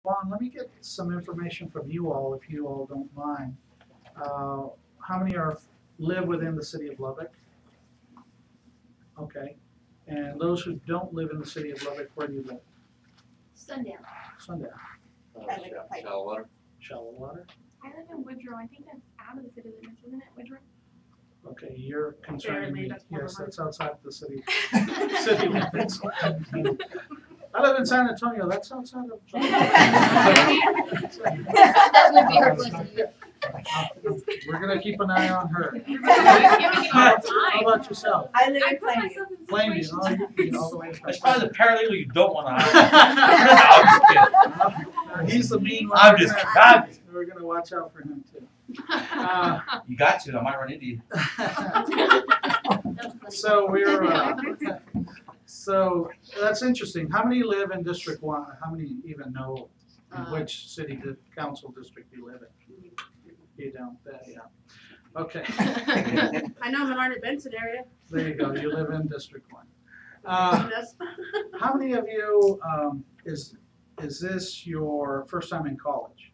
on, let me get some information from you all, if you all don't mind. How many live within the city of Lubbock? Okay. And those who don't live in the city of Lubbock, where do you live? Sundown. Sundown. Shallow water. Shallow water? I live in Woodrow. I think that's out of the city limits, isn't it, Woodrow? Okay, you're concerning Barely, me. that's more Yes, than that's outside the city limits. I live in San Antonio, that's outside of. That would be her question. We're gonna keep an eye on her. You're giving it all the How time. about yourself? I live I in put Plainview. myself in Plainview, situations. oh, you'd be all the way. As far as the paralegal, you don't want to hire. He's the mean one. I'm just kidding. We're gonna watch out for him too. You got to. I might run into you. So so that's interesting. How many live in District 1? How many even know in which city council district you live in? You don't, yeah. Okay. I know Menard Benson area. There you go. You live in District 1. Yes. How many of you, is this your first time in college?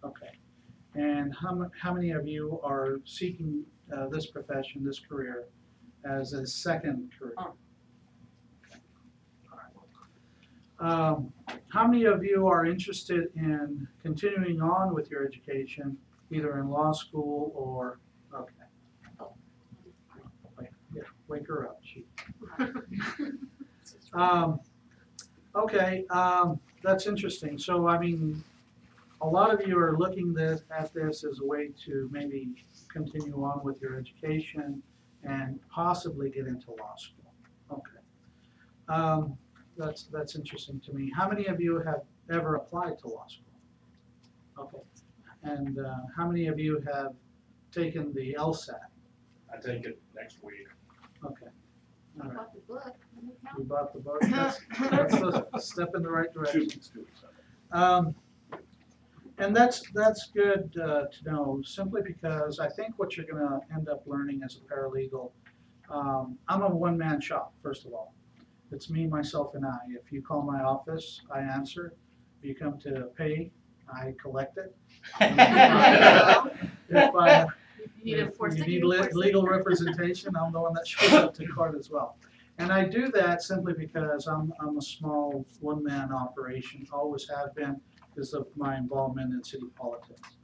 Okay. And how many of you are seeking this profession, this career, as a second career? Oh. Okay. All right. How many of you are interested in continuing on with your education, either in law school or, okay. Yeah, wake her up. Okay, that's interesting. So, I mean, a lot of you are looking at this as a way to maybe continue on with your education and possibly get into law school. Okay, that's interesting to me. How many of you have ever applied to law school? Okay, and how many of you have taken the LSAT? I take it next week. Okay. All I right. bought the book. Doesn't it count? You bought the book. That's a step in the right direction. And that's good to know, simply because I think what you're going to end up learning as a paralegal, I'm a one-man shop, first of all. It's me, myself, and I. If you call my office, I answer. If you come to pay, I collect it. If you need legal representation, I'm the one that shows up to court as well. And I do that simply because I'm a small one-man operation, always have been, because of my involvement in city politics.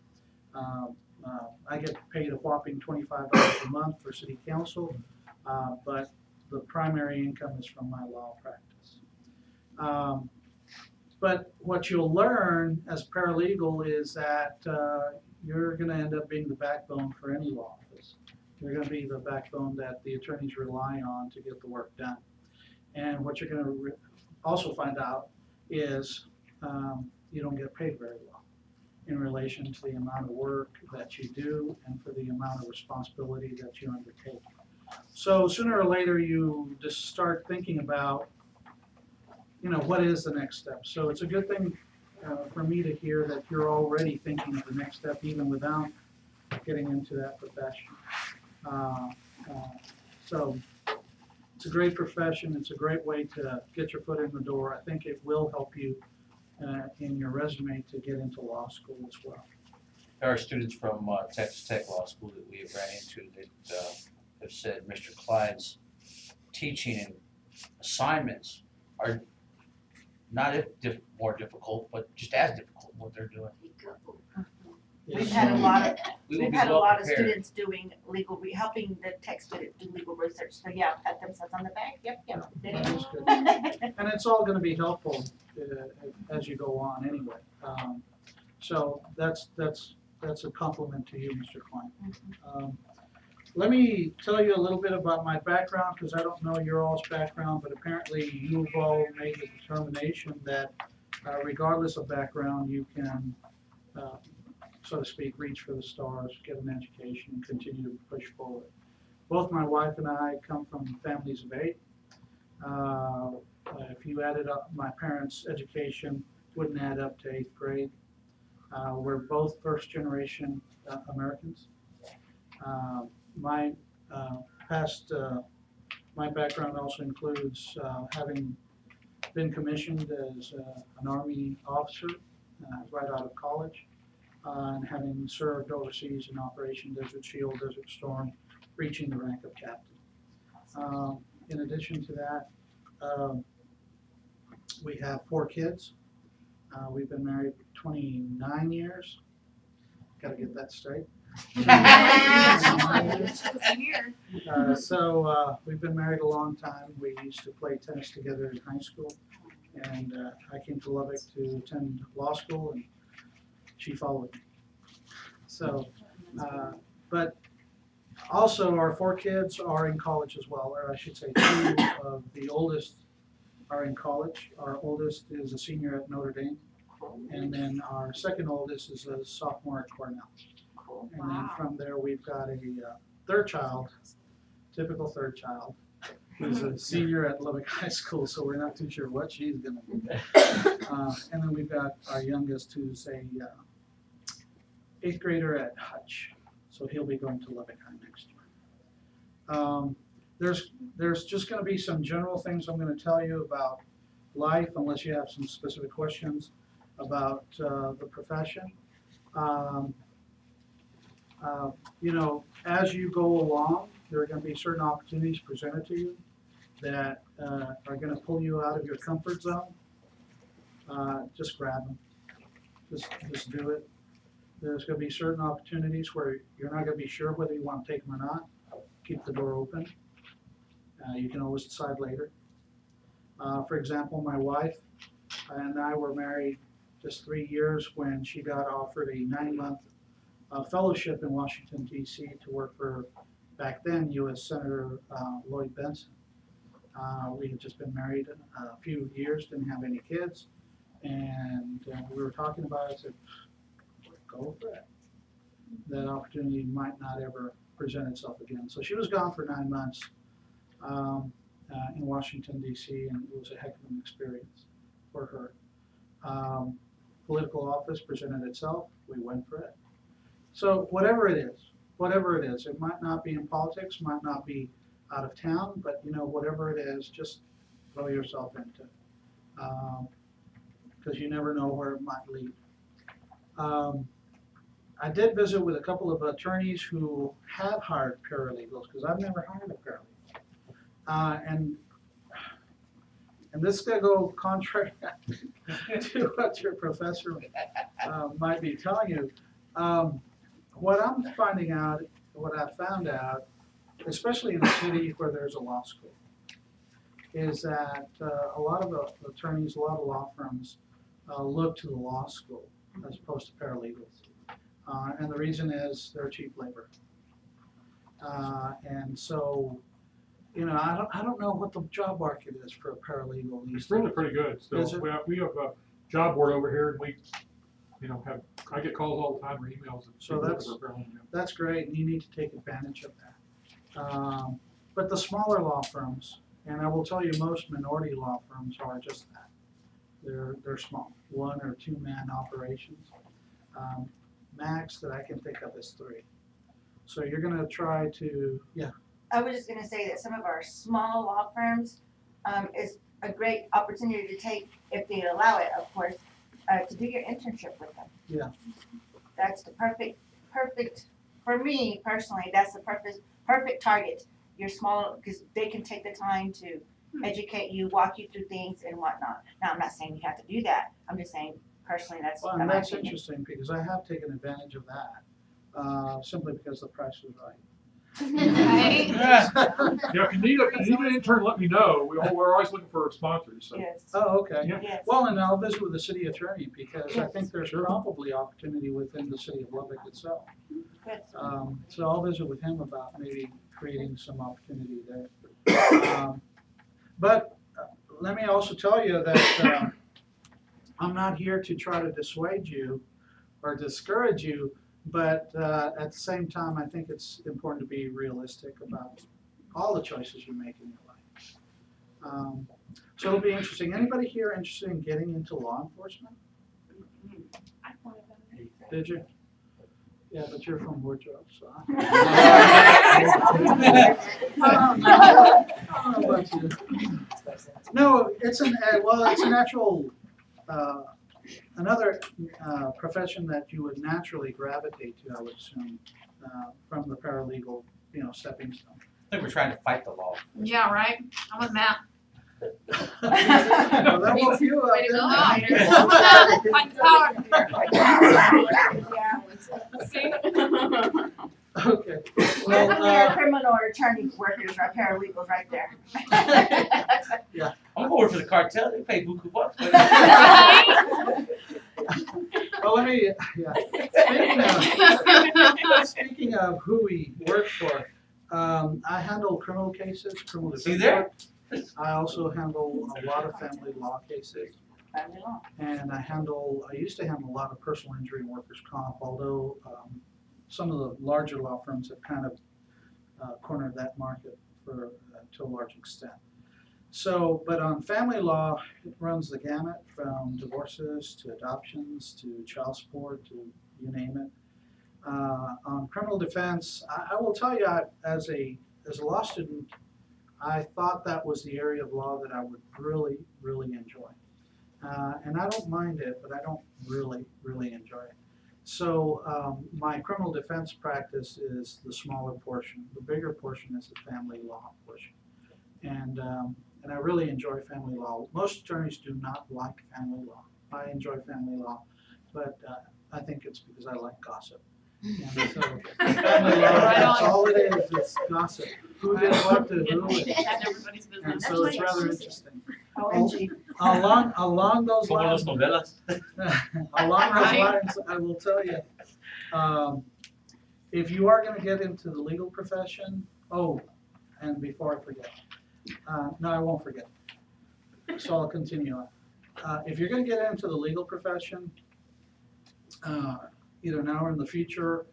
I get paid a whopping $25 a month for city council, but the primary income is from my law practice. But what you'll learn as paralegal is that you're going to end up being the backbone for any law office. You're going to be the backbone that the attorneys rely on to get the work done. And what you're going to also find out is you don't get paid very well in relation to the amount of work that you do and for the amount of responsibility that you undertake. So sooner or later you just start thinking about, you know, what is the next step. So it's a good thing for me to hear that you're already thinking of the next step even without getting into that profession. So it's a great profession. It's a great way to get your foot in the door. I think it will help you in your resume to get into law school as well. There are students from Texas Tech Law School that we have ran into that have said Mr. Clyde's teaching and assignments are not more difficult, but just as difficult what they're doing. We've had a lot of We will we've be had a well lot of prepared. students doing helping the tech student do legal research. So yeah, pat themselves on the back. Yep. That is good. And it's all going to be helpful as you go on anyway. So that's a compliment to you, Mr. Klein. Let me tell you a little bit about my background, because I don't know your all's background, but apparently you've all made the determination that regardless of background, you can, so to speak, reach for the stars, get an education, and continue to push forward. Both my wife and I come from families of 8. If you added up my parents' education, wouldn't add up to 8th grade. We're both first-generation Americans. My my background also includes having been commissioned as an Army officer right out of college, and having served overseas in Operation Desert Shield, Desert Storm, reaching the rank of captain. In addition to that, we have 4 kids. We've been married 29 years. Gotta get that straight. So we've been married a long time. We used to play tennis together in high school, and I came to Lubbock to attend law school, and she followed me. So, but also our 4 kids are in college as well, or I should say 2 of the oldest are in college. Our oldest is a senior at Notre Dame, and then our second oldest is a sophomore at Cornell. And then from there, we've got a third child, typical third child, who's a senior at Lubbock High School, so we're not too sure what she's gonna be. And then we've got our youngest, who's a 8th grader at Hutch, so he'll be going to Lubbock High next year. There's just gonna be some general things I'm gonna tell you about life, unless you have some specific questions about the profession. You know, as you go along, there are going to be certain opportunities presented to you that are going to pull you out of your comfort zone. Just grab them. Just do it. There's going to be certain opportunities where you're not going to be sure whether you want to take them or not. Keep the door open. You can always decide later. For example, my wife and I were married just 3 years when she got offered a 9-month fellowship in Washington, D.C. to work for, back then, U.S. Senator Lloyd Bentsen. We had just been married a few years, didn't have any kids, and we were talking about it. I said, go for it. That opportunity might not ever present itself again. So she was gone for 9 months in Washington, D.C., and it was a heck of an experience for her. Political office presented itself, we went for it. So whatever it is, it might not be in politics, might not be out of town, but you know, whatever it is, just throw yourself into it. Because you never know where it might lead. I did visit with a couple of attorneys who have hired paralegals, because I've never hired a paralegal. And this is going to go contrary to what your professor might be telling you. What I'm finding out, what I found out, especially in a city where there's a law school, is that a lot of the attorneys, a lot of law firms look to the law school as opposed to paralegals. And the reason is they're cheap labor. And so, you know, I don't know what the job market is for a paralegal these days. It's really pretty good. Is So it? we have a job board over here, and we, you know, I get calls all the time or emails. So that's great, and you need to take advantage of that. But the smaller law firms, and I will tell you, most minority law firms are just that. They're small, 1 or 2 man operations. Max that I can think of is 3. So you're going to try to, yeah. I was just gonna say that some of our small law firms is a great opportunity to take, if they allow it, of course, to do your internship with them. Yeah. That's the perfect, for me personally, that's the perfect target. You're small, because they can take the time to educate you, walk you through things and whatnot. Now, I'm not saying you have to do that. I'm just saying personally, that's Well, my and that's opinion. interesting because I have taken advantage of that simply because the price was right. Right? Yeah, if you need an intern, let me know. We're always looking for sponsors. So. Yes. Oh, okay. Yeah. Yes. Well, and I'll visit with the city attorney because I Yes. think there's probably opportunity within the city of Lubbock itself. Good. So I'll visit with him about maybe creating some opportunity there. But let me also tell you that I'm not here to try to dissuade you or discourage you, but at the same time, I think it's important to be realistic about all the choices you make in your life. So it'll be interesting. Anybody here interested in getting into law enforcement? I thought about it. Did you? Yeah, but you're from Woodrow, so. Oh, I don't know about you. No, it's it's a natural, another profession that you would naturally gravitate to, I would assume, from the paralegal, stepping stone. I think we're trying to fight the law. Yeah, right? I'm with Matt. Well, that woke you up, Way to go. didn't it? Fight the See? Okay. There's Well, criminal attorney workers are paralegals right there. I'm going for the cartel, they pay buku bucks. well, let me, speaking of who we work for, I handle criminal cases, criminal See defense there? work. I also handle a lot of family law cases, Family law. and I used to handle a lot of personal injury and workers' comp, although some of the larger law firms have kind of cornered that market to a large extent. So, but on family law, it runs the gamut from divorces to adoptions to child support to you name it. On criminal defense, I will tell you, as a law student, I thought that was the area of law that I would really, really enjoy. And I don't mind it, but I don't really, really enjoy it. So my criminal defense practice is the smaller portion. The bigger portion is the family law portion. And I really enjoy family law. Most attorneys do not like family law. I enjoy family law, but I think it's because I like gossip. And so family law, that's all it is, it's gossip. Who did what to who, That's everybody's and business. so it's rather interesting. OMG. Along those Como lines, las novelas. along those lines, I will tell you, if you are gonna get into the legal profession, and before I forget, no, I won't forget, so I'll continue on. If you're gonna get into the legal profession, either now or in the future,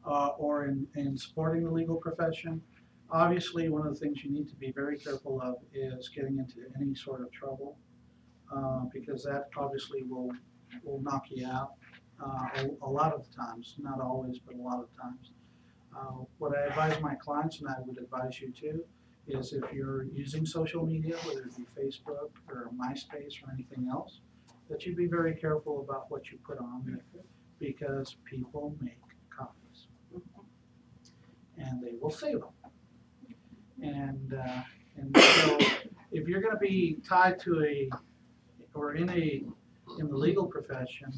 or in supporting the legal profession, obviously one of the things you need to be very careful of is getting into any sort of trouble, because that obviously will knock you out a lot of the times, not always, but a lot of times. What I advise my clients, and I would advise you too, is if you're using social media, whether it be Facebook or MySpace or anything else, that you be very careful about what you put on there, because people make copies and they will save them. And so if you're going to be tied to in the legal profession,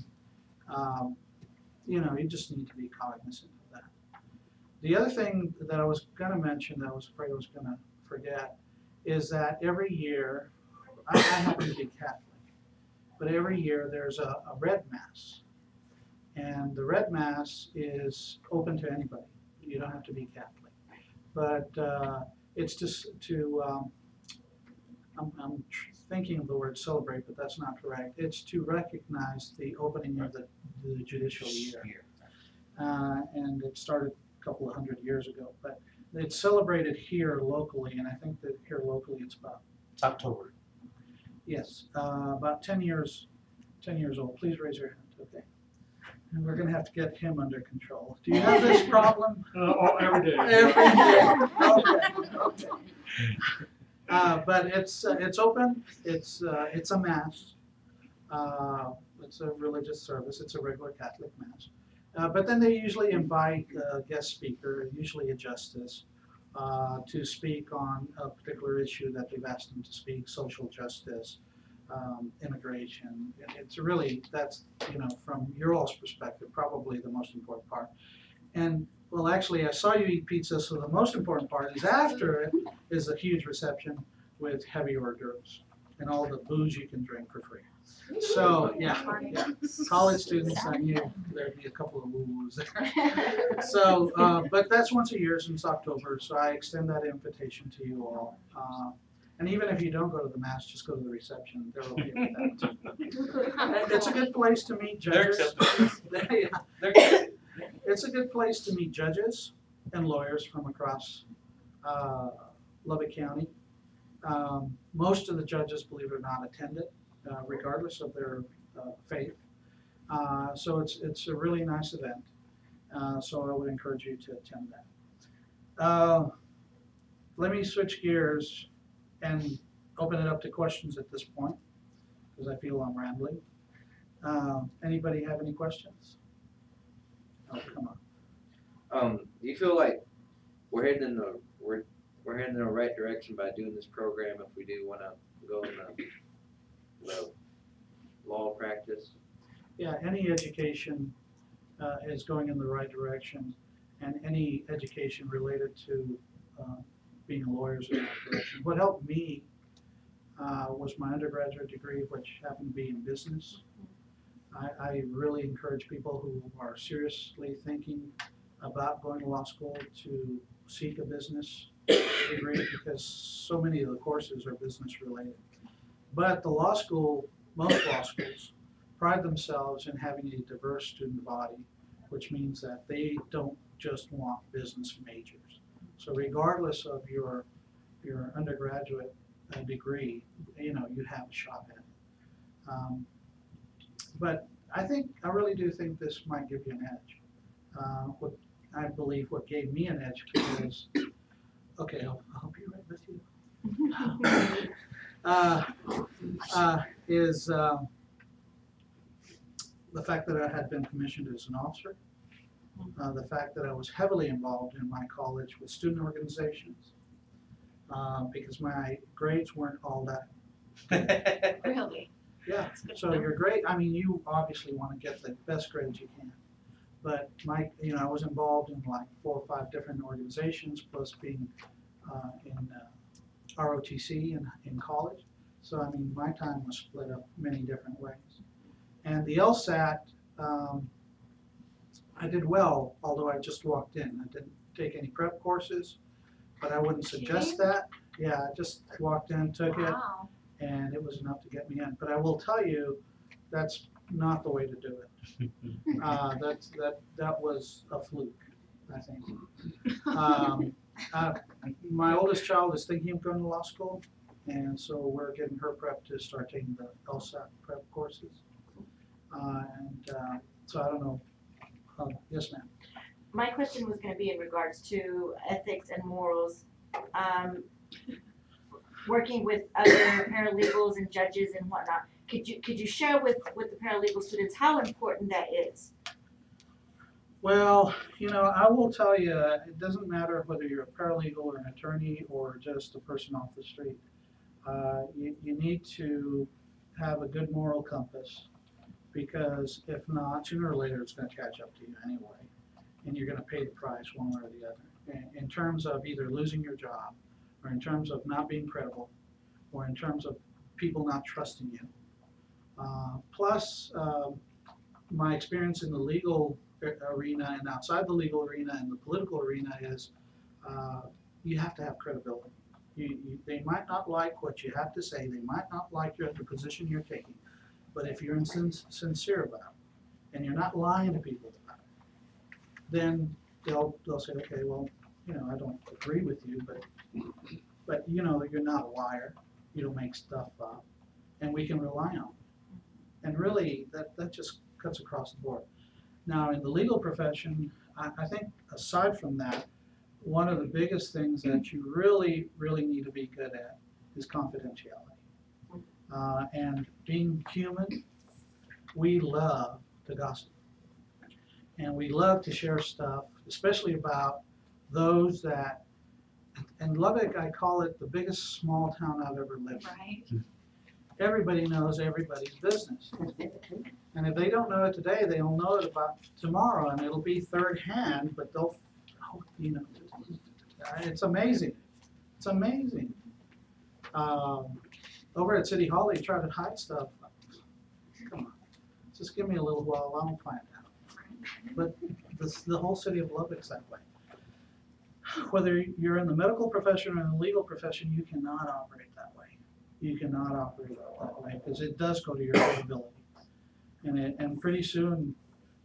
you just need to be cognizant of that. The other thing that I was going to mention that I was afraid I was going to forget is that every year, I happen to be Catholic, but every year there's a red mass. And the red mass is open to anybody. You don't have to be Catholic. But it's just to, I'm thinking of the word celebrate, but that's not correct. It's to recognize the opening of the judicial year. And it started a couple of 100 years ago. But it's celebrated here locally, and I think that here locally it's It's October. yes, about 10 years old. Please raise your hand, okay? And we're gonna have to get him under control. Do you have this problem? Every day. Every day. Okay. But it's open. It's a mass. It's a religious service. It's a regular Catholic mass. But then they usually invite a guest speaker, usually a justice, to speak on a particular issue that they've asked them to speak: social justice, immigration. It's really, that's, from your all's perspective, probably the most important part. And well, actually, I saw you eat pizza, so the most important part is after it is a huge reception with heavy hors d'oeuvres and all the booze you can drink for free. So yeah. College students, I knew there'd be a couple of woo-woos there. So, but that's once a year since October, so I extend that invitation to you all. And even if you don't go to the mass, just go to the reception. They're okay with that. It's a good place to meet judges. It's a good place to meet judges and lawyers from across Lubbock County. Most of the judges, believe it or not, attend it, regardless of their faith. So it's a really nice event. So I would encourage you to attend that. Let me switch gears and open it up to questions at this point, because I feel I'm rambling. Anybody have any questions? Oh, come on. Do you feel like we're heading in the right direction by doing this program if we do want to go in the law practice? Yeah, any education is going in the right direction, and any education related to being a lawyer is in the right direction. What helped me was my undergraduate degree, which happened to be in business. I really encourage people who are seriously thinking about going to law school to seek a business degree, because so many of the courses are business related. But the law school, most law schools, pride themselves in having a diverse student body, which means that they don't just want business majors. So regardless of your undergraduate degree, you have a shot at it. But I really do think this might give you an edge. I believe what gave me an edge was, okay, I'll be right with you. Is the fact that I had been commissioned as an officer, the fact that I was heavily involved in my college with student organizations, because my grades weren't all that. Really? Yeah, so your grade, I mean, you obviously want to get the best grades you can. But I was involved in like 4 or 5 different organizations, plus being in ROTC in college. So I mean, my time was split up many different ways. And the LSAT, I did well, although I just walked in. I didn't take any prep courses, but I wouldn't suggest that. Yeah, I just walked in, took it, Wow. and it was enough to get me in. But I will tell you, that's not the way to do it. That was a fluke, I think. My oldest child is thinking of going to law school, and so we're getting her prep to start taking the LSAT prep courses. So I don't know. Yes, ma'am. My question was gonna be in regards to ethics and morals. Working with other paralegals and judges and whatnot, could you share with the paralegal students how important that is? Well, I will tell you, it doesn't matter whether you're a paralegal or an attorney or just a person off the street. You need to have a good moral compass, because if not, sooner or later it's going to catch up to you anyway, and you're going to pay the price one way or the other, in terms of either losing your job, or in terms of not being credible, or in terms of people not trusting you. Plus, my experience in the legal arena and outside the legal arena and the political arena is you have to have credibility. They might not like what you have to say, they might not like the position you're taking, but if you're sincere about it, and you're not lying to people about it, then they'll say, okay, well, I don't agree with you, but you're not a liar, you don't make stuff up, and we can rely on it. And really, that just cuts across the board. Now, in the legal profession, I think aside from that, one of the biggest things that you really, really need to be good at is confidentiality. And being human, we love to gossip. And we love to share stuff, especially about those that, in Lubbock, I call it the biggest small town I've ever lived in. Right. Everybody knows everybody's business. And if they don't know it today, they'll know it about tomorrow, and it'll be third hand, but they'll, it's amazing. It's amazing. Over at City Hall, they try to hide stuff. Come on, just give me a little while, I'll find out. But the whole city of Lubbock's that way. Whether you're in the medical profession or in the legal profession, you cannot operate that way. You cannot operate that way, because it does go to your credibility. And pretty soon,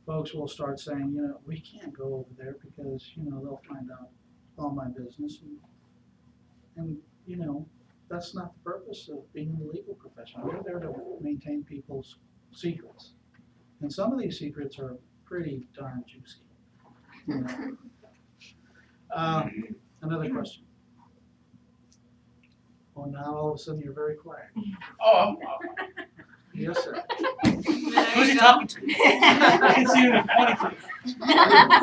folks will start saying, we can't go over there because, they'll find out all my business. And that's not the purpose of being in the legal profession. We're there to maintain people's secrets. And some of these secrets are pretty darn juicy. You know. Another question. Well, now all of a sudden you're very quiet. Oh, Yes, sir. who's he talking to? I can see him pointing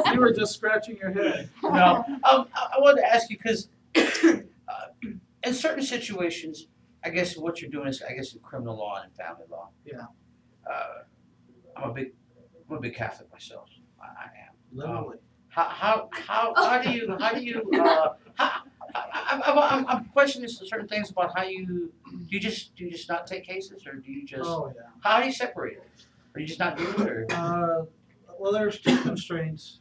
to. You were just scratching your head. No, I wanted to ask you, because in certain situations, I guess what you're doing is, I guess, in criminal law and family law. Yeah. I'm a big Catholic myself. I am. Literally. How do you I'm questioning certain things about how do you just not take cases, or do you just Oh, yeah. how do you separate it? Are you just not doing it, or? Well, there's two constraints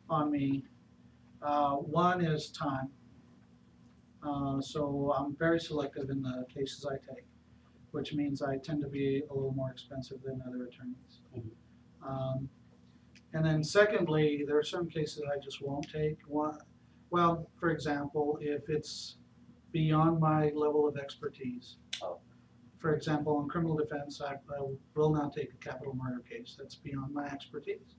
on me. One is time. So I'm very selective in the cases I take, which means I tend to be a little more expensive than other attorneys. And then secondly, there are some cases I just won't take. Well, for example, if it's beyond my level of expertise. For example, in criminal defense, I will not take a capital murder case. That's beyond my expertise.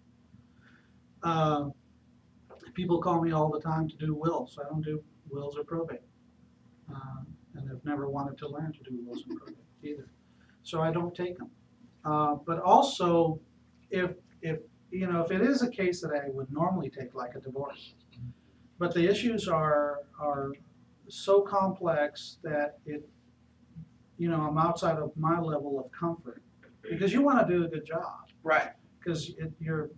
People call me all the time to do wills. I don't do wills or probate. And I've never wanted to learn to do wills and probate either. So I don't take them. But also, if it is a case that I would normally take, like a divorce, but the issues are so complex that I'm outside of my level of comfort, because you want to do a good job. Right. Because your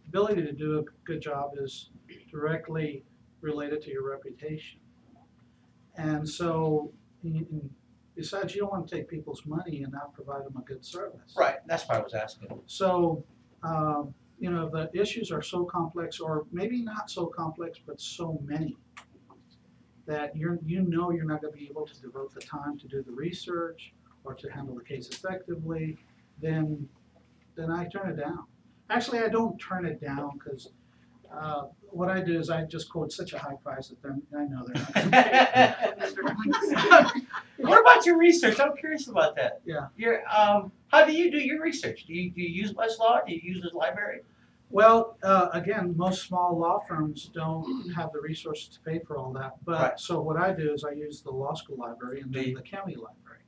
ability to do a good job is directly related to your reputation. And so, besides, you don't want to take people's money and not provide them a good service. Right. That's why I was asking. So, the issues are so complex, or maybe not so complex, but so many, that you're not going to be able to devote the time to do the research or to handle the case effectively, then I turn it down. Actually, I don't turn it down, because what I do is I just quote such a high price that I know they're not going to pay. What about your research? I'm curious about that. Yeah. How do you do your research? Do you use Westlaw? Do you use the library? Well, again, most small law firms don't have the resources to pay for all that. But Right. So what I do is I use the law school library and then the county library,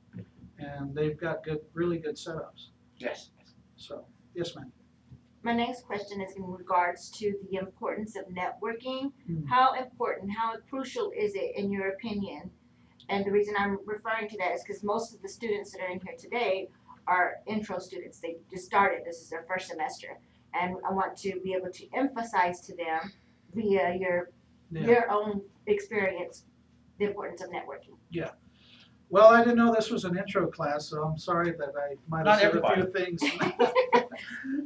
and they've got really good setups. Yes. So yes, ma'am. My next question is in regards to the importance of networking. Hmm. How important, how crucial is it in your opinion? And the reason I'm referring to that is because most of the students that are in here today are intro students. They just started, this is their first semester. And I want to be able to emphasize to them via your own experience the importance of networking. Well, I didn't know this was an intro class, so I'm sorry that I might have said a few things.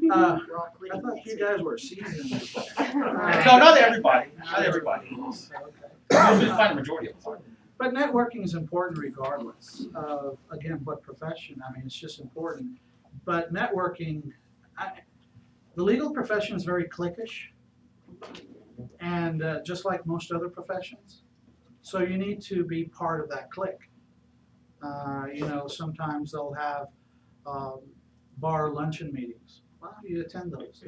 I thought you guys were seasoned. No, not everybody. Not everybody. Okay. You'll find the majority of them. But networking is important regardless of, again, what profession. I mean, it's just important. But networking, the legal profession is very cliquish, and just like most other professions. So you need to be part of that clique. Sometimes they'll have bar luncheon meetings. Well, you attend those.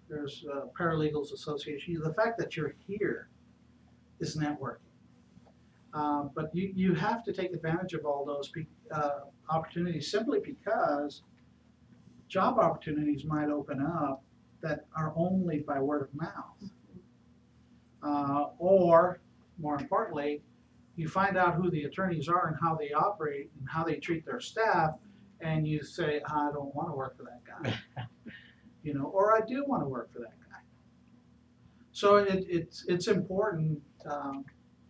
There's Paralegals Association. The fact that you're here is networking. But you have to take advantage of all those opportunities, simply because job opportunities might open up that are only by word of mouth. Or, more importantly, you find out who the attorneys are and how they operate and how they treat their staff, and you say, I don't want to work for that guy. Or I do want to work for that guy. So it's important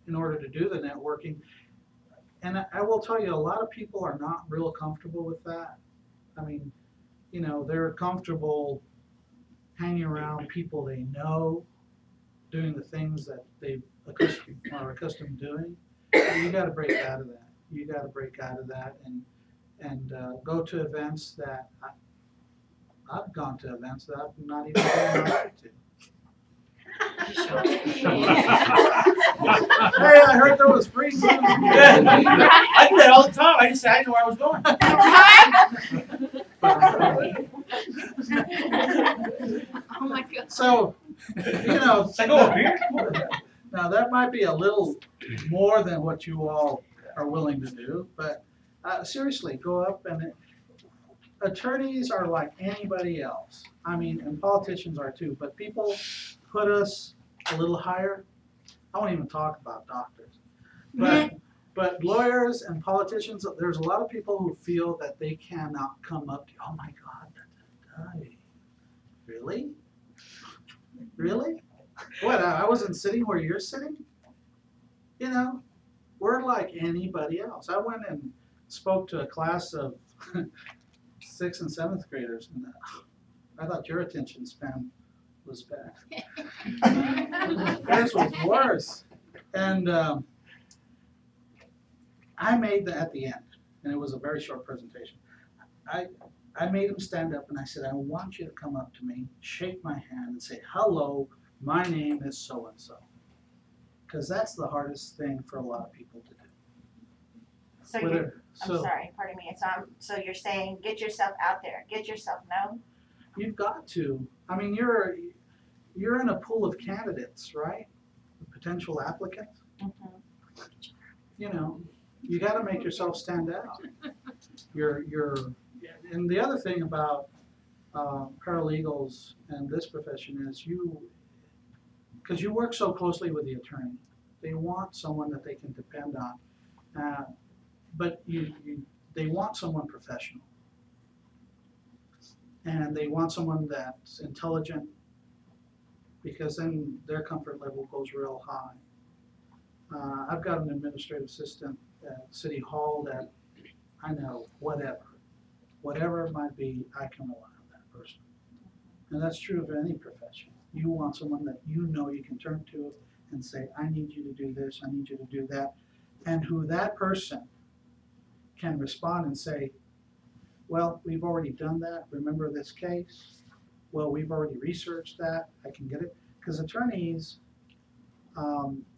in order to do the networking. And I will tell you, a lot of people are not real comfortable with that. I mean, they're comfortable hanging around people they know, doing the things that they are accustomed doing. You got to break out of that. You got to break out of that and go to events that I've gone to events that I've not even been invited to. Hey, I heard there was free food. I do that all the time. I just said I didn't know where I was going. Oh my God. So You know. It's like, oh, a beer? Now, that might be a little more than what you all are willing to do, but seriously, go up and attorneys are like anybody else. I mean, and politicians are too, but people put us a little higher. I won't even talk about doctors. But lawyers and politicians, there's a lot of people who feel that they cannot come up to, oh my God, really? Really? What, I wasn't sitting where you're sitting? You know, we're like anybody else. I went and spoke to a class of 6th and 7th graders, and I thought your attention span was bad. Theirs was worse. And I made that at the end, and it was a very short presentation. I made him stand up and I said, I want you to come up to me, shake my hand and say, hello, my name is so-and-so. Because that's the hardest thing for a lot of people to do. So I'm sorry, pardon me. So you're saying get yourself out there, get yourself known? You've got to. I mean, you're in a pool of candidates, right? Potential applicants. Mm-hmm. You know, you got to make yourself stand out. And the other thing about paralegals and this profession is because you work so closely with the attorney, they want someone that they can depend on, but they want someone professional, and they want someone that's intelligent, because then their comfort level goes real high. I've got an administrative assistant at City Hall that I know whatever it might be, I can rely on that person. And that's true of any profession. You want someone that you know you can turn to and say, I need you to do this, I need you to do that. And who that person can respond and say, well, we've already done that. Remember this case? Well, we've already researched that. I can get it. Because attorneys,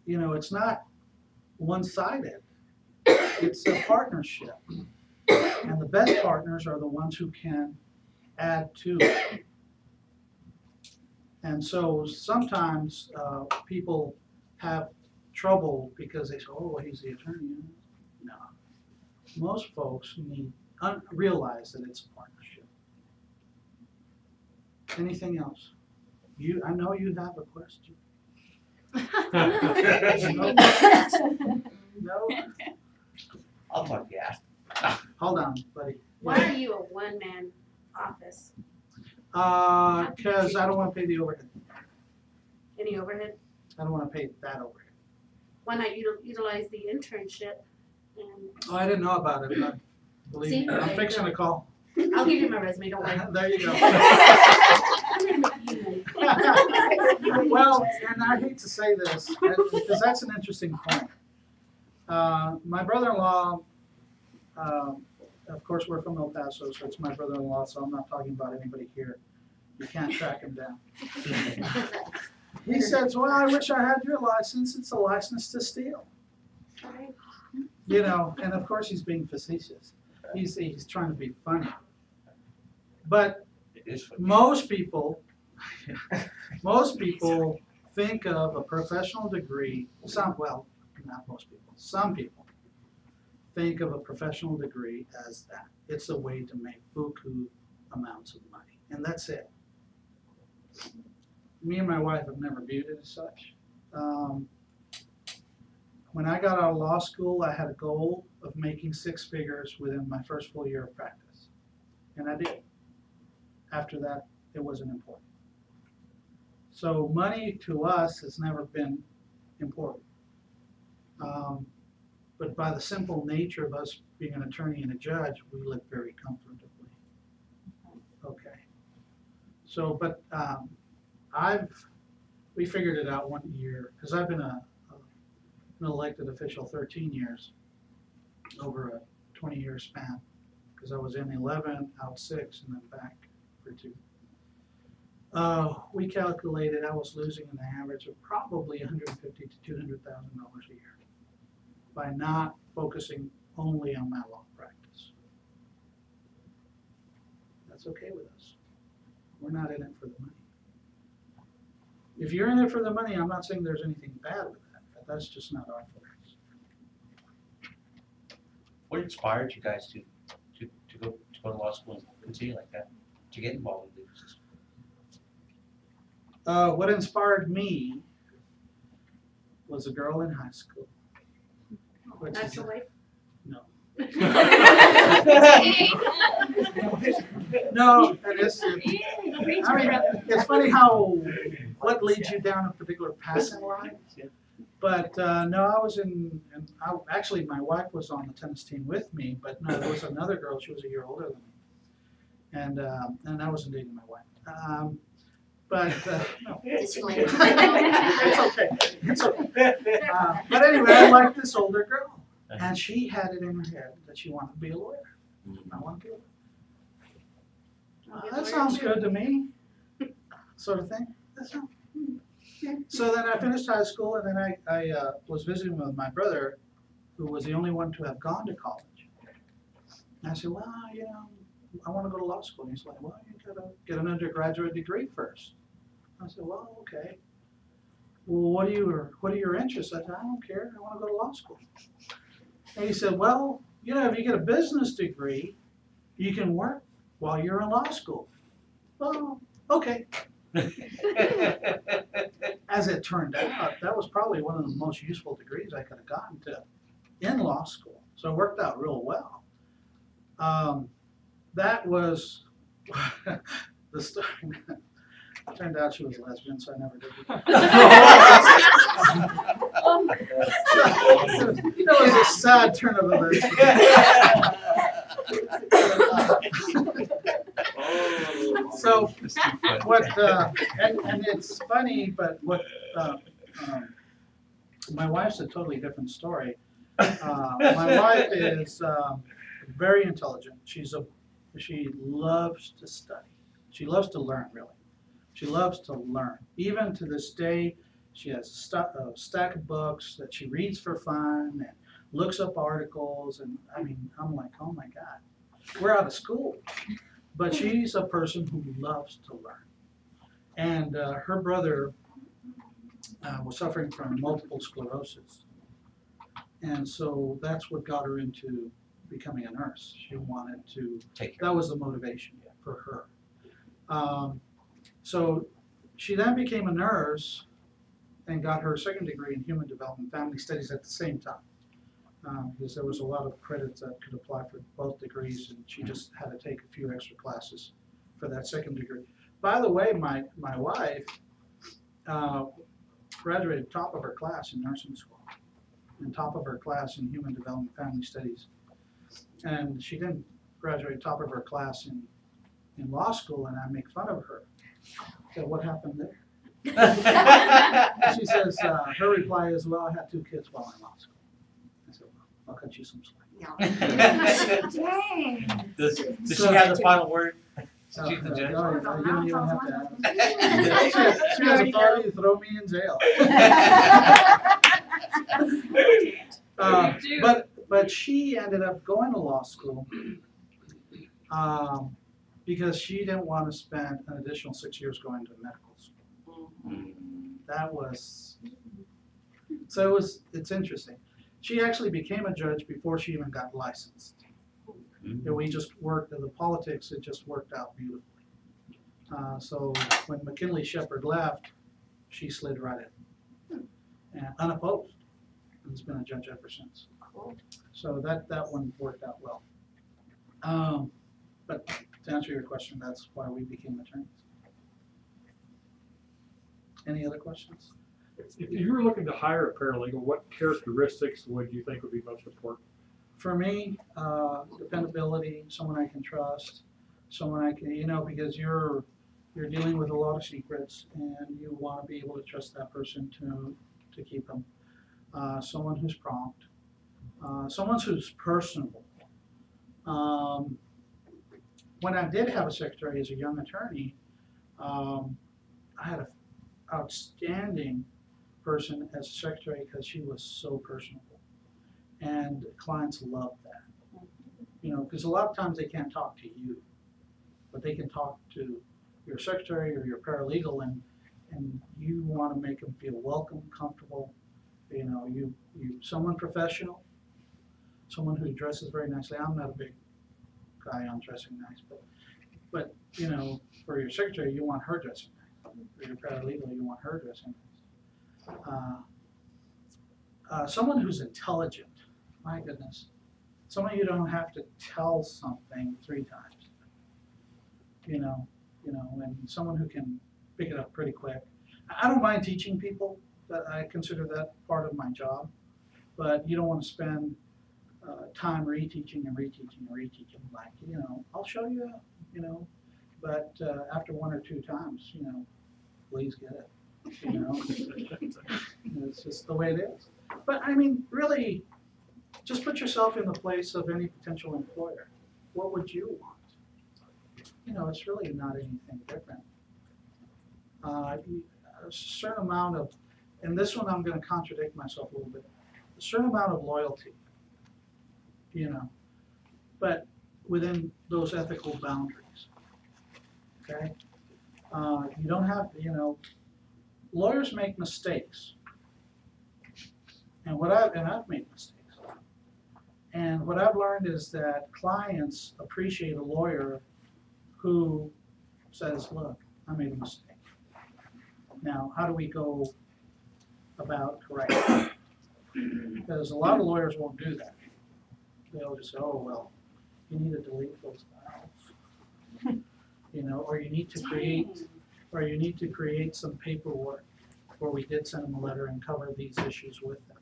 you know, it's not one-sided. It's a partnership. And the best partners are the ones who can add to it. And so sometimes people have trouble because they say, oh, well, he's the attorney. No. Most folks realize that it's a partnership. Anything else? I know you have a question. No? I'll talk, yeah. Hold on, buddy. Why are you a one-man office? Because I don't want to pay the overhead. Any overhead? I don't want to pay that overhead. Why not utilize the internship? And Oh, I didn't know about it, but believe See? me, I'm fixing to call. I'll give you my resume, don't worry. There you go. I'm gonna make you money. Well, and I hate to say this, because that's an interesting point. My brother-in-law, of course, we're from El Paso, so it's my brother-in-law, so I'm not talking about anybody here. You can't track him down. He says, well, I wish I had your license. It's a license to steal. Okay. You know, and of course he's being facetious. He's trying to be funny. But It is funny. most people think of a professional degree, well, not most people, some people think of a professional degree as that. It's a way to make buku amounts of money, and that's it. Me and my wife have never viewed it as such. When I got out of law school, I had a goal of making 6 figures within my first full year of practice, and I did. After that, it wasn't important. So money to us has never been important. But by the simple nature of us being an attorney and a judge, we live very comfortably. Okay. So, but we figured it out one year, because I've been an elected official 13 years over a 20-year span, because I was in 11, out 6, and then back for 2. We calculated I was losing an average of probably $150,000 to $200,000 a year by not focusing only on my law practice. That's okay with us. We're not in it for the money. if you're in it for the money, I'm not saying there's anything bad with that, but that's just not our focus. What inspired you guys to go to law school and continue like that, to get involved in legal system? What inspired me was a girl in high school. Which That's is, your wife? no. Hey. No, it's it's funny how, what leads you down a particular path in life. But, no, I was actually, my wife was on the tennis team with me, but no, there was another girl, she was a year older than me. And I wasn't dating my wife. But, no. It's okay, it's okay. But anyway, I liked this older girl, and she had it in her head that she wanted to be a lawyer. I want to be a lawyer. That sounds good to me, sort of thing. So then I finished high school, and then I was visiting with my brother, who was the only one to have gone to college. And I said, well, you know, I want to go to law school. And he's like, well, you gotta get an undergraduate degree first. I said, well, okay. Well, what are your interests? I said, I don't care. I want to go to law school. And he said, well, you know, if you get a business degree, you can work while you're in law school. Well, okay. As it turned out, that was probably one of the most useful degrees I could have gotten to in law school. So it worked out real well. That was the story. Turned out she was a lesbian, so I never did it. That was a sad turn of events. So what, and it's funny, but what, my wife's a totally different story. My wife is very intelligent. She loves to study. She loves to learn, really. She loves to learn. Even to this day, she has a stack of books that she reads for fun and looks up articles. And I mean, I'm like, oh my God, we're out of school. But she's a person who loves to learn. And her brother was suffering from multiple sclerosis. And so that's what got her into becoming a nurse. She wanted to, that was the motivation for her. So she then became a nurse and got her second degree in human development family studies at the same time. Because there was a lot of credits that could apply for both degrees, and she just had to take a few extra classes for that second degree. By the way, my wife graduated top of her class in nursing school and top of her class in human development family studies. And she didn't graduate top of her class in law school, and I make fun of her. So what happened there? She says, her reply is, well, I had 2 kids while in law school. I said, well, I'll cut you some slack. Dang. Does she have the final word? So, She's the judge. you don't even have to ask. She has authority to throw me in jail. But she ended up going to law school because she didn't want to spend an additional 6 years going to medical school. That was, so it's interesting. She actually became a judge before she even got licensed. And we just worked in the politics, it just worked out beautifully. So when McKinley Shepard left, she slid right in, and unopposed, and has been a judge ever since. Cool. So that one worked out well. But to answer your question, that's why we became attorneys. Any other questions? If you were looking to hire a paralegal, what characteristics would you think would be most important? For me, dependability, someone I can trust, someone I can, because you're dealing with a lot of secrets, and you want to be able to trust that person to keep them. Someone who's prompt, someone who's personable. When I did have a secretary as a young attorney, I had an outstanding person as a secretary because she was so personable. And clients love that, because a lot of times they can't talk to you, but they can talk to your secretary or your paralegal, and you want to make them feel welcome, comfortable. You know, someone professional, someone who dresses very nicely. I'm not a big guy on dressing nice, but you know, for your secretary, you want her dressing nice. For your paralegal, you want her dressing nice. Someone who's intelligent. My goodness, someone you don't have to tell something 3 times. You know, and someone who can pick it up pretty quick. I don't mind teaching people. That I consider that part of my job, but you don't want to spend time reteaching and reteaching and reteaching. Like, you know, I'll show you, you know, but after 1 or 2 times, you know, please get it. You know, it's just the way it is. But I mean, really, just put yourself in the place of any potential employer. What would you want? You know, it's really not anything different. A certain amount of, and this one I'm going to contradict myself a little bit, a certain amount of loyalty, you know, but within those ethical boundaries, okay? You don't have, you know, lawyers make mistakes, and I've made mistakes, and what I've learned is that clients appreciate a lawyer who says, look, I made a mistake. Now, how do we go about correcting it? Because a lot of lawyers won't do that. They'll just say, oh, well, you need to delete those files. You know, or you need to create some paperwork where we did send them a letter and cover these issues with them.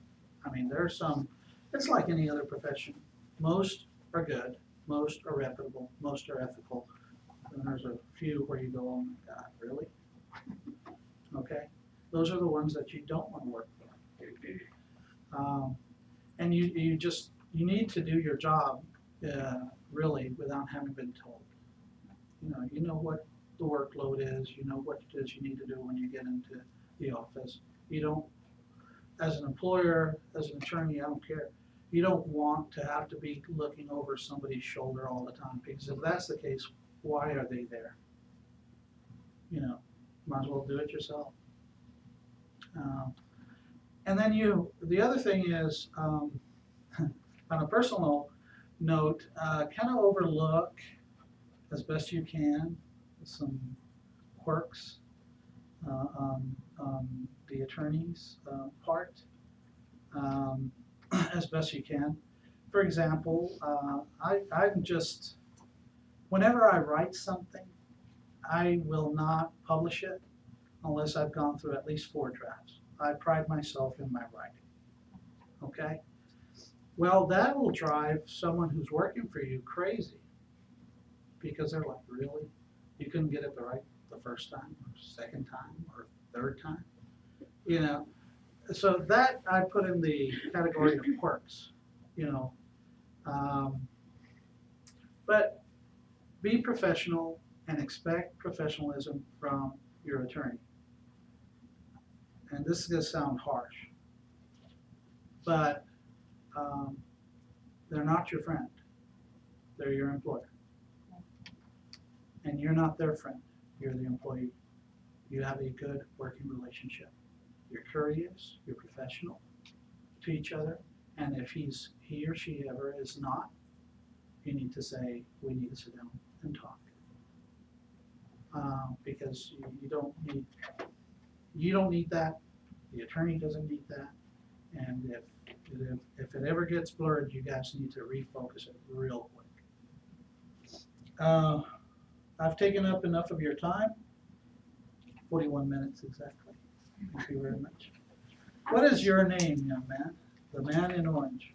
I mean, there are some, it's like any other profession. Most are good, most are reputable, most are ethical. And there's a few where you go, oh my God, really? Okay? Those are the ones that you don't want to work for. And you need to do your job really without having been told. You know what the workload is, you know what it is you need to do when you get into the office. You don't, as an employer, as an attorney, I don't care. You don't want to have to be looking over somebody's shoulder all the time, because if that's the case, why are they there? You know, might as well do it yourself. And then the other thing is, on a personal note, kind of overlook as best you can some quirks on the attorney's part, as best you can. For example, I'm just, whenever I write something, I will not publish it unless I've gone through at least 4 drafts. I pride myself in my writing, okay? Well, that will drive someone who's working for you crazy, because they're like, really? You couldn't get it right the first time, or second time, or third time? You know, so that I put in the category of quirks, you know. But be professional and expect professionalism from your attorney. And this is going to sound harsh, but they're not your friend. They're your employer. And you're not their friend. You're the employee. You have a good working relationship. You're courteous, you're professional to each other, and if he or she ever is not, you need to say, we need to sit down and talk. Because you don't need that, the attorney doesn't need that, and if it ever gets blurred, you guys need to refocus it real quick. I've taken up enough of your time, 41 minutes exactly. Thank you very much. What is your name, young man? The man in orange.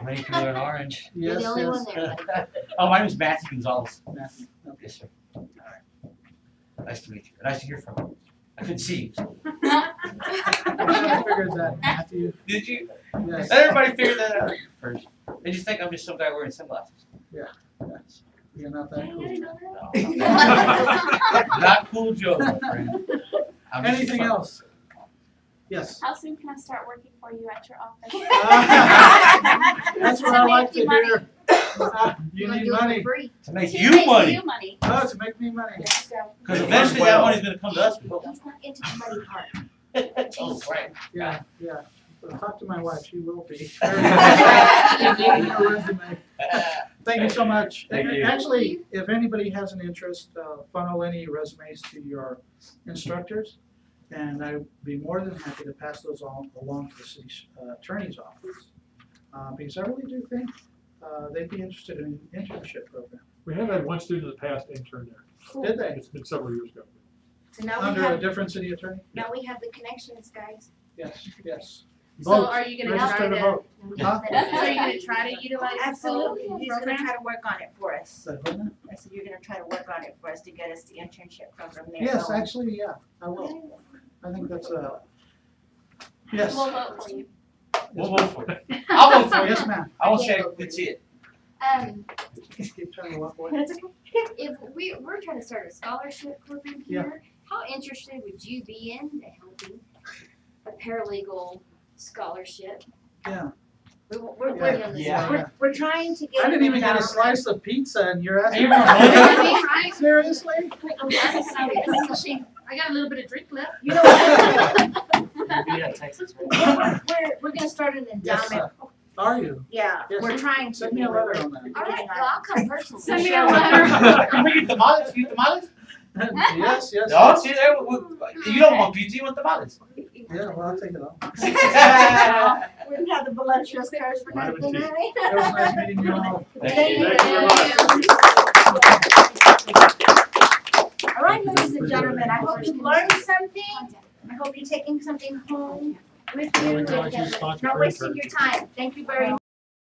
Ready to learn orange? You're Yes, the only one yes. there. Oh, my name is Matthew Gonzalez. Matthew, okay. Yes, sir. All right. Nice to meet you. Nice to hear from you. I couldn't see you. I figured that, Matthew. Did you? Yes. Everybody figured that out first. They just think I'm just some guy wearing sunglasses. Yes. You're not that Dang, I didn't cool. know that. No. Not cool Joe, my friend. I'm just Anything fun. else? Yes. How soon can I start working for you at your office? That's what I like to hear. You Wanna need do it for money. free. To make To you make money, you money. Oh, to make me money. cause eventually that money's gonna come to us. He's not into the money part. Oh, right. Yeah, yeah. But talk to my wife, she will be. Thank you so much. Thank And you. Actually, if anybody has an interest, funnel any resumes to your instructors, and I'd be more than happy to pass those along to the city attorney's office. Because I really do think they'd be interested in an internship program. We have had one student in the past intern there. Did they? It's been several years ago. So now we Under a have, different city attorney? now we have the connections, guys. Yes, yes. So Vote. are you gonna Register try to to, vote. Huh? so are you gonna try to utilize the full Absolutely, he's gonna program? try to work on it for us. Say what now? I said, you're gonna try to work on it for us to get us the internship program there. Yes, going. actually, yeah, I will. I think that's yes. We'll vote for you. We'll vote for it. I'll vote for it. Yes, ma'am. I won't say that's it. Keep trying to walk away. That's okay. If we're trying to start a scholarship program Yeah. here, how interested would you be in helping a paralegal scholarship? Yeah. We're Yeah. working on this. Yeah. now. We're trying to get. I didn't even them get a down. slice of pizza and you're Hey, asking. you remember Right? Seriously? I'm sorry, it's a shame. I got a little bit of drink left. You know what? Yeah, Texas. We're gonna start an Yes, endowment. are you? Yeah, Yes. we're trying to. Send me a letter on that. All right, well, I'll come personally. Send me a letter. Can we get tamales? You tamales? Yes, yes. No, see there, you don't want pizza, you want tamales. Yeah, well, I'll take it off. We didn't have the voluptuous curse for Vitamin nothing, T. honey. It was nice meeting you all. Thank you. Thank you very much. All right, ladies and gentlemen, I hope you learned something. I hope you're taking something home with Well, we you. can always use sponsor Not credit wasting card. your time. Thank you very much.